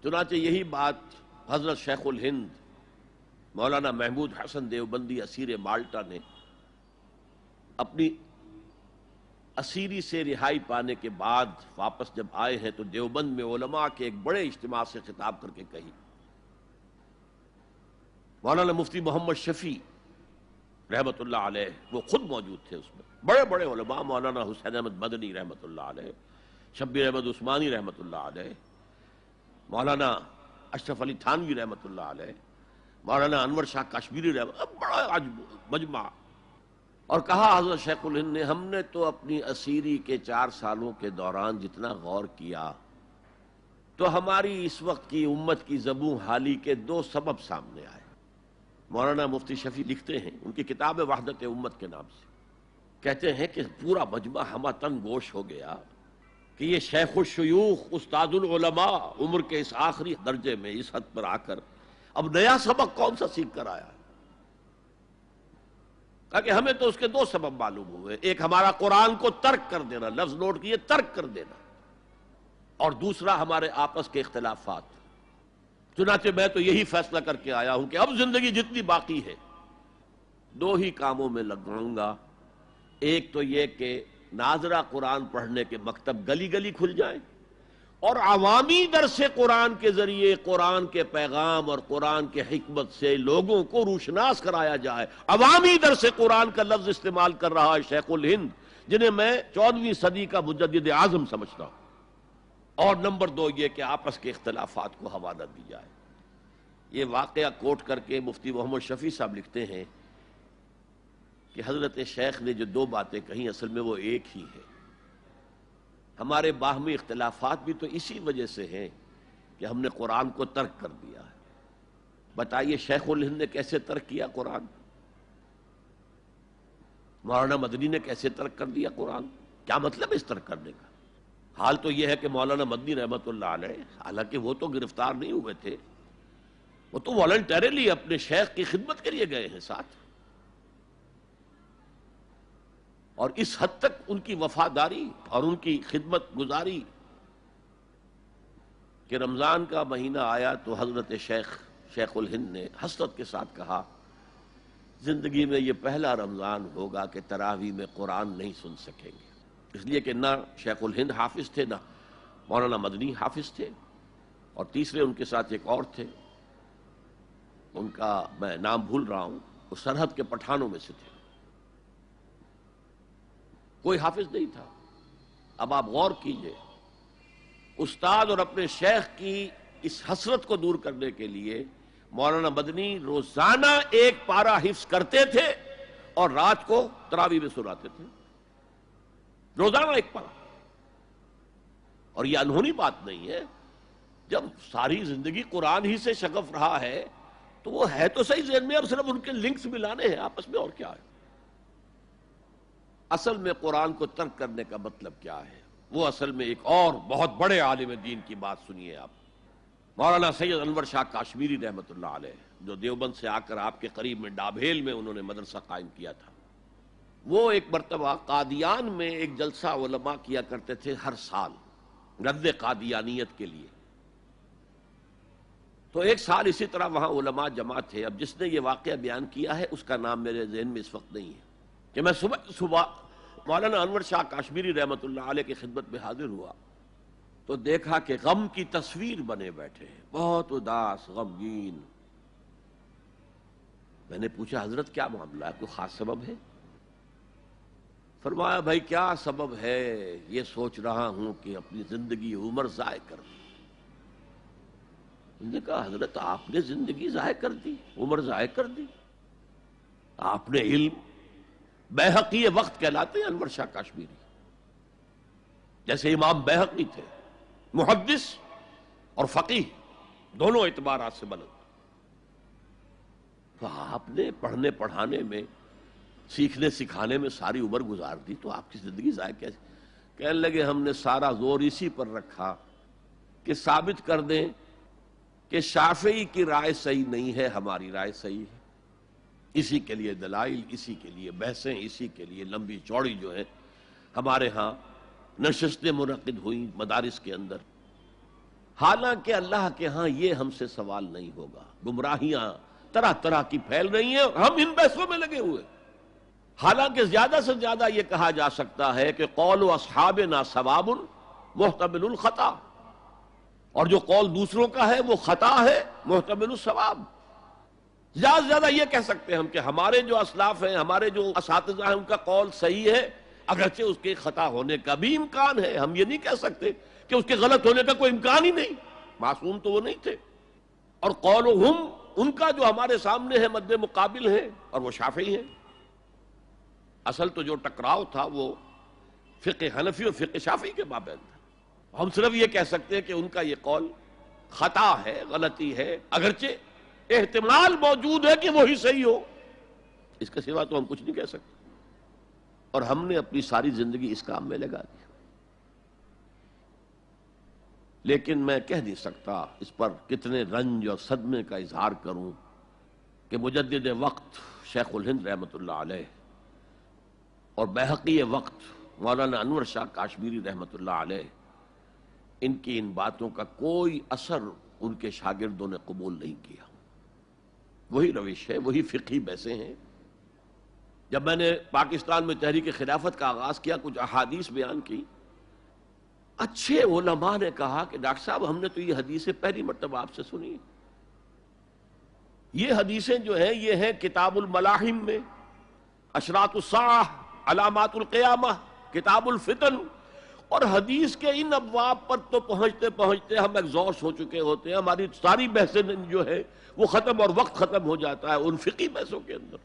چنانچہ یہی بات حضرت شیخ الہند مولانا محمود حسن دیوبندی اسیر مالٹا نے اپنی اسیری سے رہائی پانے کے بعد واپس جب آئے ہیں تو دیوبند میں علماء کے ایک بڑے اجتماع سے خطاب کر کے کہی. مولانا مفتی محمد شفیع رحمۃ اللہ علیہ وہ خود موجود تھے، اس میں بڑے بڑے علماء، مولانا حسین احمد مدنی رحمۃ اللہ علیہ، شبیر احمد عثمانی رحمۃ اللہ علیہ، مولانا اشرف علی تھانوی رحمۃ اللہ علیہ، مولانا انور شاہ کشمیری رحمۃ، بڑا مجمع. اور کہا حضرت شیخ الہند نے ہم نے تو اپنی اسیری کے 4 سالوں کے دوران جتنا غور کیا تو ہماری اس وقت کی امت کی زبوں حالی کے 2 سبب سامنے آئے. مولانا مفتی شفیع لکھتے ہیں ان کی کتاب وحدت امت کے نام سے، کہتے ہیں کہ پورا مجمع ہمہ تن گوش ہو گیا کہ یہ شیخ الشیوخ استاد العلماء عمر کے اس آخری درجے میں اس حد پر آ کر اب نیا سبق کون سا سیکھ کر آیا ہے. کہ ہمیں تو اس کے 2 سبب معلوم ہوئے، ایک ہمارا قرآن کو ترک کر دینا، لفظ نوٹ کیے، ترک کر دینا، اور دوسرا ہمارے آپس کے اختلافات. چنانچہ میں تو یہی فیصلہ کر کے آیا ہوں کہ اب زندگی جتنی باقی ہے 2 ہی کاموں میں لگاؤں گا. ایک تو یہ کہ ناظرہ قرآن پڑھنے کے مکتب گلی گلی کھل جائیں اور عوامی درس قرآن کے ذریعے قرآن کے پیغام اور قرآن کے حکمت سے لوگوں کو روشناس کرایا جائے. عوامی درس قرآن کا لفظ استعمال کر رہا ہے شیخ الہند، جنہیں میں 14ویں صدی کا مجدد اعظم سمجھتا ہوں. اور نمبر 2 یہ کہ آپس کے اختلافات کو حوالہ دی جائے. یہ واقعہ کوٹ کر کے مفتی محمد شفیع صاحب لکھتے ہیں کہ حضرت شیخ نے جو 2 باتیں کہیں اصل میں وہ ایک ہی ہے. ہمارے باہمی اختلافات بھی تو اسی وجہ سے ہیں کہ ہم نے قرآن کو ترک کر دیا ہے. بتائیے شیخ الہند نے کیسے ترک کیا قرآن؟ مولانا مدنی نے کیسے ترک کر دیا قرآن؟ کیا مطلب اس ترک کرنے کا؟ حال تو یہ ہے کہ مولانا مدنی رحمۃ اللہ علیہ حالانکہ وہ تو گرفتار نہیں ہوئے تھے، وہ تو والنٹریلی اپنے شیخ کی خدمت کے لیے گئے ہیں ساتھ، اور اس حد تک ان کی وفاداری اور ان کی خدمت گزاری کہ رمضان کا مہینہ آیا تو حضرت شیخ الہند نے حسرت کے ساتھ کہا زندگی میں یہ پہلا رمضان ہوگا کہ تراویح میں قرآن نہیں سن سکیں گے. اس لیے کہ نہ شیخ الہند حافظ تھے، نہ مولانا مدنی حافظ تھے، اور تیسرے ان کے ساتھ ایک اور تھے، ان کا میں نام بھول رہا ہوں، وہ سرحد کے پٹھانوں میں سے تھے، کوئی حافظ نہیں تھا. اب آپ غور کیجئے، استاد اور اپنے شیخ کی اس حسرت کو دور کرنے کے لیے مولانا مدنی روزانہ 1 پارہ حفظ کرتے تھے اور رات کو تراویح میں سناتے تھے، روزانہ 1 پارہ. اور یہ انہونی بات نہیں ہے، جب ساری زندگی قرآن ہی سے شغف رہا ہے تو وہ ہے تو صحیح ذہن میں، اب صرف ان کے لنکس ملانے ہیں آپس میں، اور کیا ہے. اصل میں قرآن کو ترک کرنے کا مطلب کیا ہے؟ وہ اصل میں ایک اور بہت بڑے عالم دین کی بات سنیے آپ، مولانا سید انور شاہ کشمیری رحمۃ اللہ علیہ، جو دیوبند سے آ کر آپ کے قریب میں ڈابھیل میں انہوں نے مدرسہ قائم کیا تھا. وہ ایک مرتبہ قادیان میں ایک جلسہ علماء کیا کرتے تھے ہر سال رد قادیانیت کے لیے. تو ایک سال اسی طرح وہاں علماء جمع تھے. اب جس نے یہ واقعہ بیان کیا ہے اس کا نام میرے ذہن میں اس وقت نہیں ہے، کہ میں صبح مولانا انور شاہ کشمیری رحمۃ اللہ علیہ کی خدمت میں حاضر ہوا تو دیکھا کہ غم کی تصویر بنے بیٹھے ہیں، بہت اداس، غمگین. میں نے پوچھا حضرت کیا معاملہ ہے، کوئی خاص سبب ہے؟ فرمایا بھائی کیا سبب ہے، یہ سوچ رہا ہوں کہ اپنی زندگی عمر ضائع کر دی. میں نے کہا حضرت آپ نے زندگی ضائع کر دی، عمر ضائع کر دی؟ آپ نے علم، بیہقی وقت کہلاتے ہیں انور شاہ کشمیری، جیسے امام بیہقی تھے، محدث اور فقیہ دونوں اعتبارات سے بلند. تو آپ نے پڑھنے پڑھانے میں، سیکھنے سکھانے میں ساری عمر گزار دی، تو آپ کی زندگی ضائع کیسے؟ کہنے لگے ہم نے سارا زور اسی پر رکھا کہ ثابت کر دیں کہ شافعی کی رائے صحیح نہیں ہے، ہماری رائے صحیح ہے. اسی کے لیے دلائل، اسی کے لیے بحثیں، اسی کے لیے لمبی چوڑی جو ہے ہمارے ہاں نشستیں منعقد ہوئیں مدارس کے اندر. حالانکہ اللہ کے ہاں یہ ہم سے سوال نہیں ہوگا. گمراہیاں طرح طرح کی پھیل رہی ہیں اور ہم ان بحثوں میں لگے ہوئے. حالانکہ زیادہ سے زیادہ یہ کہا جا سکتا ہے کہ قول اصحابنا ثواب محتمل الخطا، اور جو قول دوسروں کا ہے وہ خطا ہے محتمل الثواب. زیادہ سے زیادہ یہ کہہ سکتے ہیں ہم کہ ہمارے جو اسلاف ہیں، ہمارے جو اساتذہ ہیں، ان کا قول صحیح ہے، اگرچہ اس کے خطا ہونے کا بھی امکان ہے. ہم یہ نہیں کہہ سکتے کہ اس کے غلط ہونے کا کوئی امکان ہی نہیں، معصوم تو وہ نہیں تھے. اور قولہم ان کا جو ہمارے سامنے ہے مد مقابل ہے، اور وہ شافعی ہیں. اصل تو جو ٹکراؤ تھا وہ فقہ حنفی اور فقہ شافعی کے مابین تھا. ہم صرف یہ کہہ سکتے ہیں کہ ان کا یہ قول خطا ہے، غلطی ہے، اگرچہ احتمال موجود ہے کہ وہی صحیح ہو. اس کے سوا تو ہم کچھ نہیں کہہ سکتے. اور ہم نے اپنی ساری زندگی اس کام میں لگا دی. لیکن میں کہہ نہیں سکتا اس پر کتنے رنج اور صدمے کا اظہار کروں کہ مجدد وقت شیخ الہند رحمۃ اللہ علیہ اور بیہقی وقت مولانا انور شاہ کاشمیری رحمۃ اللہ علیہ، ان کی ان باتوں کا کوئی اثر ان کے شاگردوں نے قبول نہیں کیا. وہی روش ہے، وہی فقہی بحثیں ہیں. جب میں نے پاکستان میں تحریک خلافت کا آغاز کیا، کچھ احادیث بیان کی، اچھے علماء نے کہا کہ ڈاکٹر صاحب ہم نے تو یہ حدیثیں پہلی مرتبہ آپ سے سنی. یہ حدیثیں جو ہیں یہ ہیں کتاب الملاحم میں، اشراط الساعہ، علامات القیامہ، کتاب الفتن. اور حدیث کے ان ابواب پر تو پہنچتے پہنچتے ہم ایگزاسٹ ہو چکے ہوتے ہیں. ہماری ساری بحثیں جو ہے وہ ختم، اور وقت ختم ہو جاتا ہے ان فقہی بحثوں کے اندر.